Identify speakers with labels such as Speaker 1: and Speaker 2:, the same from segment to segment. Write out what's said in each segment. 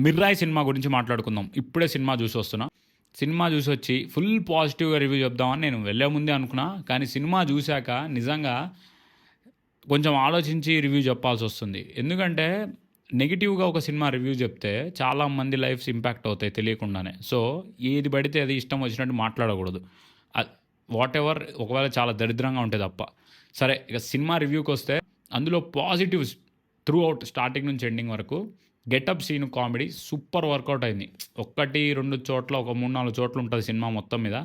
Speaker 1: మిర్రాయి cinema గురించి మాట్లాడుకుందాం. ఇప్పుడే సినిమా చూసి వస్తున్నా. సినిమా చూసి వచ్చి ఫుల్ పాజిటివ్గా రివ్యూ చెప్దామని నేను వెళ్ళే ముందే అనుకున్నా. కానీ సినిమా చూశాక నిజంగా కొంచెం ఆలోచించి రివ్యూ చెప్పాల్సి వస్తుంది. ఎందుకంటే నెగిటివ్గా ఒక సినిమా రివ్యూ చెప్తే చాలామంది లైఫ్స్ ఇంపాక్ట్ అవుతాయి తెలియకుండానే. సో ఏది పడితే అది ఇష్టం వచ్చినట్టు మాట్లాడకూడదు. వాట్ ఎవర్ ఒకవేళ చాలా దరిద్రంగా ఉంటే తప్ప. సరే, ఇక సినిమా రివ్యూకి వస్తే అందులో పాజిటివ్స్ త్రూ అవుట్ స్టార్టింగ్ నుంచి ఎండింగ్ వరకు. Getup scene comedy super work out అయింది. 1, 2 చోట్ల ఒక 3, 4 చోట్ల ఉంటుంది సినిమా మొత్తం మీద.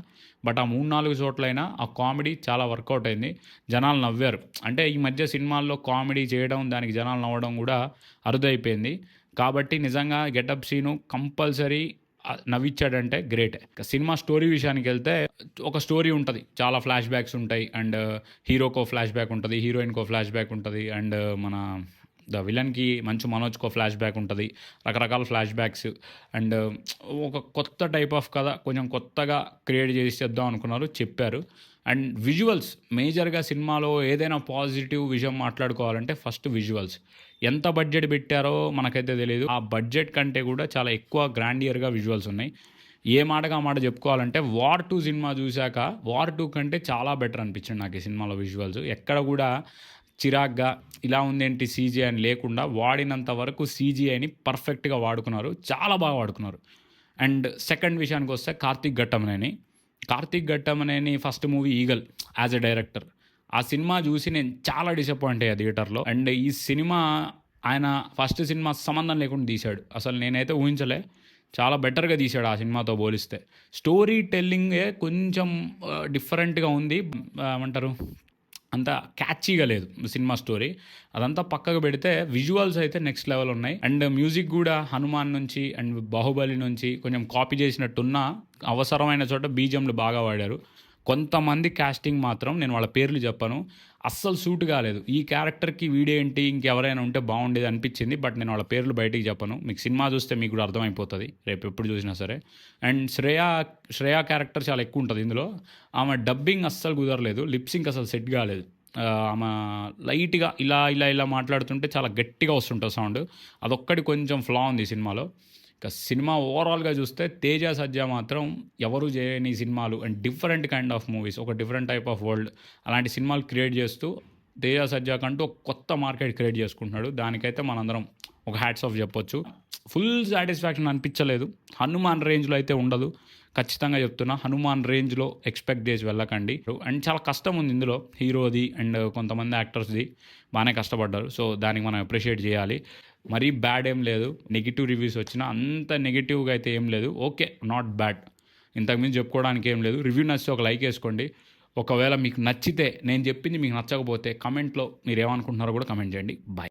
Speaker 1: బట్ ఆ 3, 4 చోట్లైనా ఆ కామెడీ చాలా వర్కౌట్ అయింది. జనాలు నవ్వారు. అంటే ఈ మధ్య సినిమాల్లో కామెడీ చేయడం, దానికి జనాలు నవ్వడం కూడా అరుదైపోయింది. కాబట్టి నిజంగా గెటప్ సీను కంపల్సరీ నవ్విచ్చాడంటే గ్రేటే. సినిమా స్టోరీ విషయానికి వెళ్తే ఒక స్టోరీ ఉంటుంది. చాలా ఫ్లాష్ బ్యాక్స్ ఉంటాయి. అండ్ హీరోకో ఫ్లాష్ బ్యాక్ ఉంటుంది, హీరోయిన్కో ఫ్లాష్ బ్యాక్ ఉంటుంది, అండ్ మన విలన్కి మంచు మనోజ్కో ఫ్లాష్ బ్యాక్ ఉంటుంది. రకరకాల ఫ్లాష్ బ్యాక్స్. అండ్ ఒక కొత్త టైప్ ఆఫ్ కథ కొంచెం కొత్తగా క్రియేట్ చేసి చేద్దాం అనుకున్నారు, చెప్పారు. అండ్ విజువల్స్ మేజర్గా సినిమాలో ఏదైనా పాజిటివ్ విషయం మాట్లాడుకోవాలంటే ఫస్ట్ విజువల్స్. ఎంత బడ్జెట్ పెట్టారో మనకైతే తెలియదు. ఆ బడ్జెట్ కంటే కూడా చాలా ఎక్కువ గ్రాండియర్గా విజువల్స్ ఉన్నాయి. ఏ మాటగా మాట చెప్పుకోవాలంటే వార్ 2 సినిమా చూశాక వార్ 2 కంటే చాలా బెటర్ అనిపించింది నాకు ఈ సినిమాలో విజువల్స్. ఎక్కడ కూడా చిరాగ్గా ఇలా ఉందేంటి సీజీ అని లేకుండా వాడినంత వరకు సీజీఐని పర్ఫెక్ట్గా వాడుకున్నారు. చాలా బాగా వాడుకున్నారు. అండ్ సెకండ్ విషయానికి వస్తే Karthik Ghattamaneni first movie eagle as a director. ఆ సినిమా చూసి నేను చాలా డిసప్పాయింట్ అయ్యా థియేటర్లో. అండ్ ఈ సినిమా ఆయన ఫస్ట్ సినిమా సంబంధం లేకుండా తీశాడు. అసలు నేనైతే ఊహించలే. చాలా బెటర్గా తీశాడు ఆ సినిమాతో పోలిస్తే. స్టోరీ టెల్లింగే కొంచెం డిఫరెంట్గా ఉంది. ఏమంటారు, అంత క్యాచీగా లేదు సినిమా స్టోరీ. అదంతా పక్కకు పెడితే విజువల్స్ అయితే నెక్స్ట్ లెవెల్ ఉన్నాయి. అండ్ మ్యూజిక్ కూడా హనుమాన్ నుంచి అండ్ బాహుబలి నుంచి కొంచెం కాపీ చేసినట్టున్న అవసరమైన చోట బీజిఎంలు బాగా వాడారు. కొంతమంది కాస్టింగ్ మాత్రం నేను వాళ్ళ పేర్లు చెప్పను, అస్సలు సూట్ కాలేదు. ఈ క్యారెక్టర్కి వీడేంటి ఇంకెవరైనా ఉంటే బాగుండేది అనిపించింది. బట్ నేను వాళ్ళ పేర్లు బయటికి చెప్పను. మీకు సినిమా చూస్తే మీకు కూడా అర్థమైపోతుంది రేపు ఎప్పుడు చూసినా సరే. అండ్ శ్రేయా క్యారెక్టర్ చాలా ఎక్కువ ఉంటుంది ఇందులో. ఆమె డబ్బింగ్ అస్సలు కుదరలేదు, లిప్సింగ్ అసలు సెట్ కాలేదు. ఆమె లైట్గా ఇలా ఇలా ఇలా మాట్లాడుతుంటే చాలా గట్టిగా వస్తుంటుంది సౌండ్. అదొక్కటి కొంచెం ఫ్లా ఉంది సినిమాలో. ఇక సినిమా ఓవరాల్గా చూస్తే తేజ సజ్జా మాత్రం ఎవరు చేయని సినిమాలు and different kind of movies, ఒక డిఫరెంట్ టైప్ ఆఫ్ వరల్డ్ అలాంటి సినిమాలు క్రియేట్ చేస్తూ తేజ సజ్జా కంటూ ఒక కొత్త మార్కెట్ క్రియేట్ చేసుకుంటున్నాడు. దానికైతే మనందరం ఒక హ్యాట్స్ ఆఫ్ చెప్పొచ్చు. ఫుల్ సాటిస్ఫాక్షన్ అనిపించలేదు. హనుమాన్ రేంజ్లో అయితే ఉండదు, ఖచ్చితంగా చెప్తున్నా. హనుమాన్ రేంజ్లో ఎక్స్పెక్ట్ చేసి వెళ్ళకండి. అండ్ చాలా కష్టం ఉంది ఇందులో, హీరోది అండ్ కొంతమంది యాక్టర్స్ది బాగానే కష్టపడ్డారు. సో దానికి మనం అప్రిషియేట్ చేయాలి. మరీ బ్యాడ్ ఏం లేదు. నెగిటివ్ రివ్యూస్ వచ్చినా అంత నెగిటివ్గా అయితే ఏం లేదు. Okay, not bad. ఇంతకుమించి చెప్పుకోవడానికి ఏం లేదు. రివ్యూ నచ్చితే ఒక లైక్ వేసుకోండి. ఒకవేళ మీకు నచ్చితే, నేను చెప్పింది మీకు నచ్చకపోతే కమెంట్లో మీరు ఏమనుకుంటున్నారో కూడా కమెంట్ చేయండి. బాయ్.